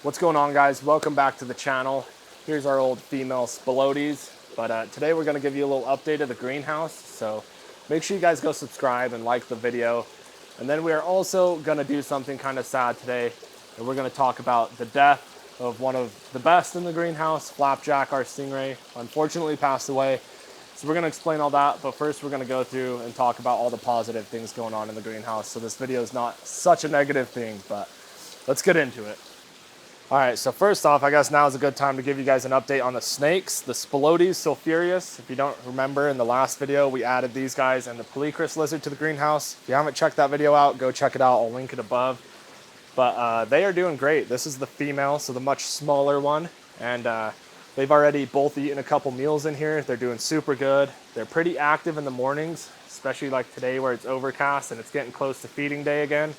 What's going on, guys? Welcome back to the channel. Here's our old female spilotes, but today we're going to give you a little update of the greenhouse, so make sure you guys go subscribe and like the video. And then we are also going to do something kind of sad today, and we're going to talk about the death of one of the best in the greenhouse, Flapjack, our Stingray. Unfortunately passed away, so we're going to explain all that, but first we're going to go through and talk about all the positive things going on in the greenhouse, so this video is not such a negative thing, but let's get into it. All right, so first off, I guess now is a good time to give you guys an update on the snakes, the Spilotes Sulfurious. If you don't remember, in the last video, we added these guys and the Polychrus lizard to the greenhouse. If you haven't checked that video out, go check it out. I'll link it above. But they are doing great. This is the female, so the much smaller one. And they've already both eaten a couple meals in here. They're doing super good. They're pretty active in the mornings, especially like today where it's overcast and it's getting close to feeding day again.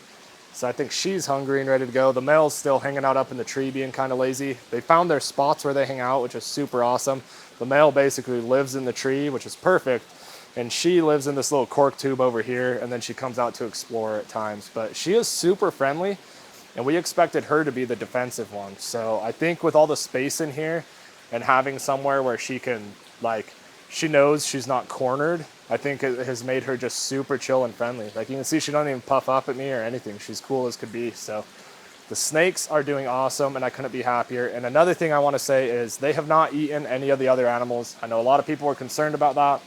So I think she's hungry and ready to go. The male's still hanging out up in the tree being kind of lazy. They found their spots where they hang out, which is super awesome. The male basically lives in the tree, which is perfect. And she lives in this little cork tube over here, and then she comes out to explore at times. But she is super friendly, and we expected her to be the defensive one. So I think with all the space in here and having somewhere where she can, like, she knows she's not cornered, I think it has made her just super chill and friendly. Like, you can see she doesn't even puff up at me or anything. She's cool as could be. So the snakes are doing awesome, and I couldn't be happier. And another thing I want to say is they have not eaten any of the other animals. I know a lot of people were concerned about that.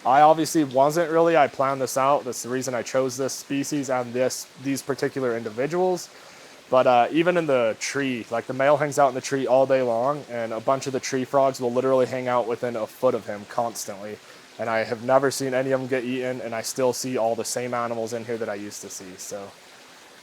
I obviously wasn't really. I planned this out. That's the reason I chose this species and these particular individuals. But even in the tree, like the male hangs out in the tree all day long, and a bunch of the tree frogs will literally hang out within a foot of him constantly. And I have never seen any of them get eaten, and I still see all the same animals in here that I used to see. So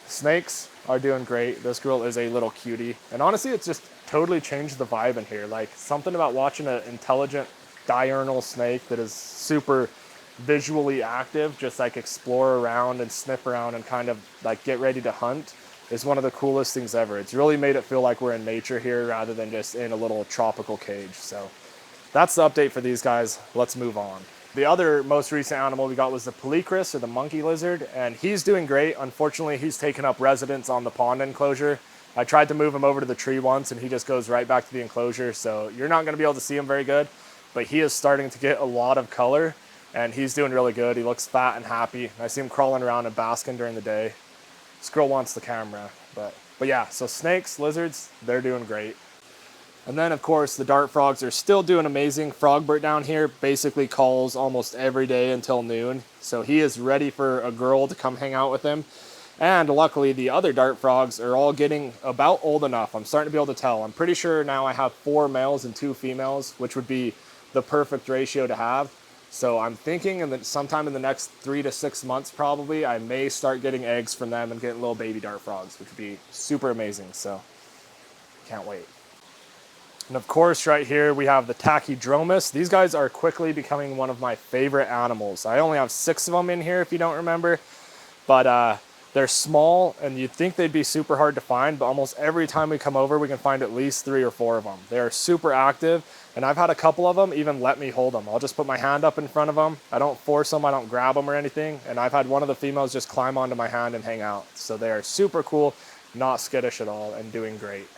snakes are doing great. This girl is a little cutie. And honestly, it's just totally changed the vibe in here. Like, something about watching an intelligent diurnal snake that is super visually active, just like explore around and sniff around and kind of like get ready to hunt, is one of the coolest things ever. It's really made it feel like we're in nature here rather than just in a little tropical cage. So that's the update for these guys. Let's move on. The other most recent animal we got was the Polychrus, or the monkey lizard, and he's doing great. Unfortunately, he's taken up residence on the pond enclosure. I tried to move him over to the tree once, and he just goes right back to the enclosure, so you're not going to be able to see him very good, but he is starting to get a lot of color, and he's doing really good. He looks fat and happy. I see him crawling around and basking during the day. This girl wants the camera, but yeah, so snakes, lizards, they're doing great. And then, of course, the dart frogs are still doing amazing. Frogbert down here basically calls almost every day until noon. So he is ready for a girl to come hang out with him. And luckily, the other dart frogs are all getting about old enough. I'm starting to be able to tell. I'm pretty sure now I have 4 males and 2 females, which would be the perfect ratio to have. So I'm thinking sometime in the next 3 to 6 months probably, I may start getting eggs from them and getting little baby dart frogs, which would be super amazing. So can't wait. And of course, right here, we have the Tachydromus. These guys are quickly becoming one of my favorite animals. I only have 6 of them in here, if you don't remember. But they're small, and you'd think they'd be super hard to find, but almost every time we come over, we can find at least 3 or 4 of them. They're super active, and I've had a couple of them even let me hold them. I'll just put my hand up in front of them. I don't force them, I don't grab them or anything, and I've had one of the females just climb onto my hand and hang out. So they are super cool, not skittish at all, and doing great.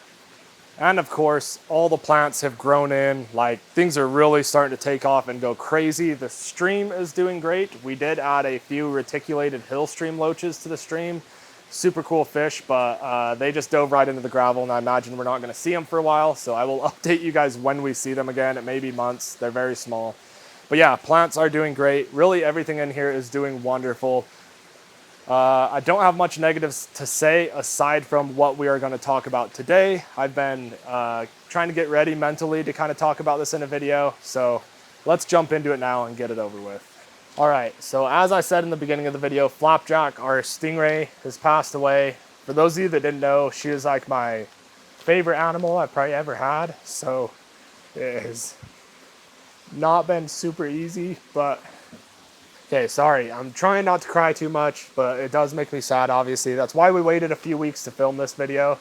And of course, all the plants have grown in, like things are really starting to take off and go crazy. The stream is doing great. We did add a few reticulated hill stream loaches to the stream. Super cool fish, but they just dove right into the gravel, and I imagine we're not gonna see them for a while, so I will update you guys when we see them again. It may be months, they're very small. But yeah, plants are doing great. Really everything in here is doing wonderful. I don't have much negatives to say aside from what we are going to talk about today. I've been trying to get ready mentally to kind of talk about this in a video, so let's jump into it now and get it over with. All right, so as I said in the beginning of the video, Flapjack, our Stingray, has passed away. For those of you that didn't know, she is like my favorite animal I've probably ever had, so it has not been super easy, but okay, sorry, I'm trying not to cry too much, but it does make me sad, obviously. That's why we waited a few weeks to film this video.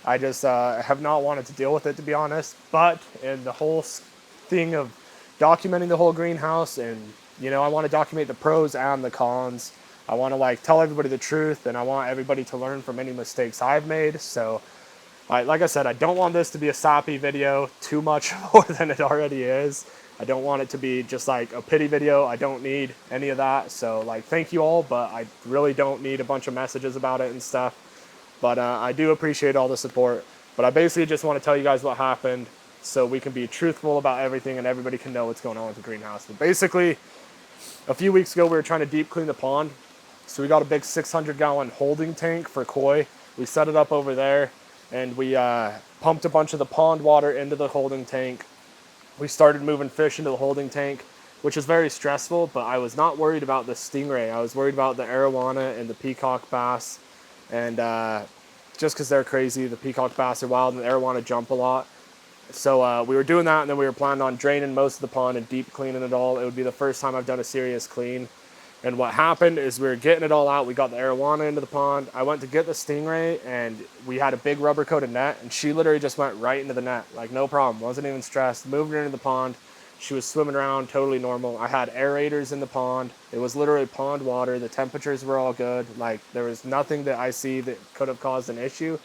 I just have not wanted to deal with it, to be honest. But in the whole thing of documenting the whole greenhouse, and, you know, I want to document the pros and the cons. I want to, like, tell everybody the truth, and I want everybody to learn from any mistakes I've made. So like I said, I don't want this to be a sappy video too much more than it already is. I don't want it to be just like a pity video. I don't need any of that. So like, thank you all, but I really don't need a bunch of messages about it and stuff. But I do appreciate all the support. But I basically just want to tell you guys what happened so we can be truthful about everything and everybody can know what's going on with the greenhouse. But basically, a few weeks ago, we were trying to deep clean the pond. So we got a big 600-gallon holding tank for koi. We set it up over there, and we pumped a bunch of the pond water into the holding tank. We started moving fish into the holding tank, which is very stressful, but I was not worried about the stingray. I was worried about the arowana and the peacock bass. And just because they're crazy, the peacock bass are wild and the arowana jump a lot. So we were doing that, and then we were planning on draining most of the pond and deep cleaning it all. It would be the first time I've done a serious clean. And what happened is we were getting it all out. We got the arowana into the pond. I went to get the stingray, and we had a big rubber coated net, and she literally just went right into the net. Like, no problem. Wasn't even stressed. Moved her into the pond. She was swimming around, totally normal. I had aerators in the pond. It was literally pond water. The temperatures were all good. Like, there was nothing that I see that could have caused an issue.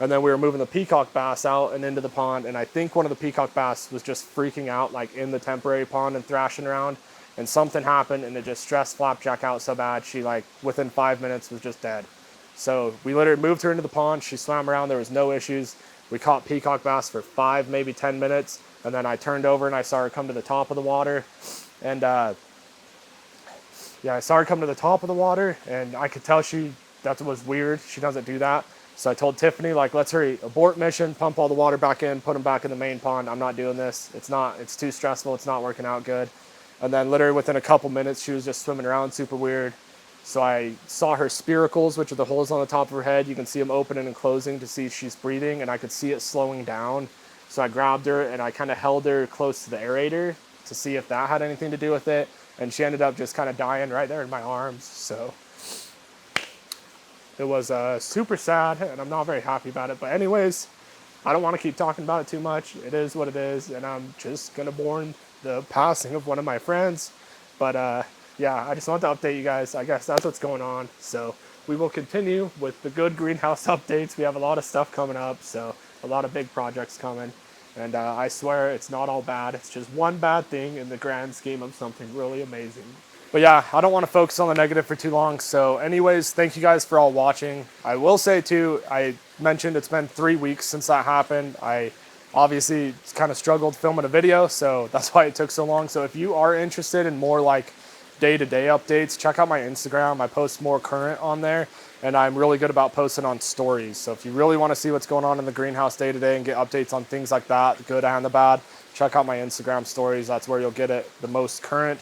And then we were moving the peacock bass out and into the pond, and I think one of the peacock bass was just freaking out, like in the temporary pond and thrashing around. And something happened, and it just stressed Flapjack out so bad, she, like, within 5 minutes was just dead. So we literally moved her into the pond. She swam around. There was no issues. We caught peacock bass for 5, maybe 10 minutes. And then I turned over, and I saw her come to the top of the water. And, yeah, I saw her come to the top of the water, and I could tell that was weird. She doesn't do that. So I told Tiffany, like, let's hurry, abort mission, pump all the water back in, put them back in the main pond. I'm not doing this. It's too stressful. It's not working out good. And then literally within a couple minutes, she was just swimming around super weird. So I saw her spiracles, which are the holes on the top of her head. You can see them opening and closing to see if she's breathing, and I could see it slowing down. So I grabbed her, and I kind of held her close to the aerator to see if that had anything to do with it. And she ended up just kind of dying right there in my arms. So it was super sad, and I'm not very happy about it. But anyways, I don't want to keep talking about it too much. It is what it is, and I'm just going to mourn the passing of one of my friends. But yeah, I just want to update you guys. I guess that's what's going on. So we will continue with the good greenhouse updates. We have a lot of stuff coming up, so a lot of big projects coming. And I swear it's not all bad. It's just one bad thing in the grand scheme of something really amazing. But yeah, I don't want to focus on the negative for too long. So anyways, thank you guys for all watching. I will say too, I mentioned it's been 3 weeks since that happened. I obviously kind of struggled filming a video, so that's why it took so long. So if you are interested in more like day-to-day updates, check out my Instagram. I post more current on there, and I'm really good about posting on stories. So if you really want to see what's going on in the greenhouse day-to-day and get updates on things like that, the good and the bad, check out my Instagram stories. That's where you'll get it the most current.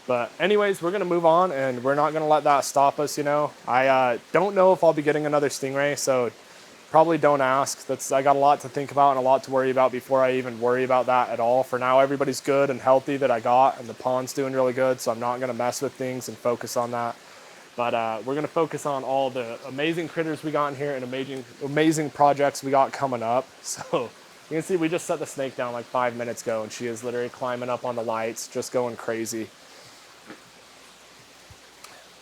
But anyways, we're going to move on, and we're not going to let that stop us, you know. I don't know if I'll be getting another Stingray, so probably don't ask. I got a lot to think about and a lot to worry about before I even worry about that at all. For now, everybody's good and healthy that I got, and the pond's doing really good, so I'm not going to mess with things and focus on that. But we're going to focus on all the amazing critters we got in here and amazing projects we got coming up. So you can see we just set the snake down like 5 minutes ago, and she is literally climbing up on the lights, just going crazy.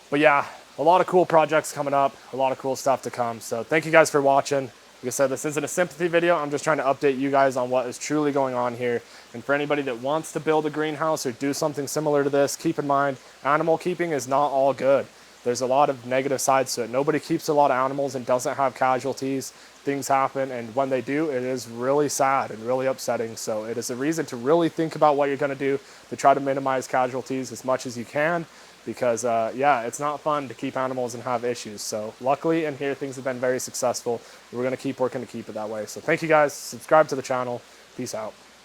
But yeah, a lot of cool projects coming up, a lot of cool stuff to come. So thank you guys for watching. Like I said, this isn't a sympathy video. I'm just trying to update you guys on what is truly going on here. And for anybody that wants to build a greenhouse or do something similar to this, keep in mind, animal keeping is not all good. There's a lot of negative sides to it. Nobody keeps a lot of animals and doesn't have casualties. Things happen, and when they do, it is really sad and really upsetting. So it is a reason to really think about what you're going to do to try to minimize casualties as much as you can. Because, yeah, it's not fun to keep animals and have issues. So luckily in here, things have been very successful. We're going to keep working to keep it that way. So thank you guys. Subscribe to the channel. Peace out.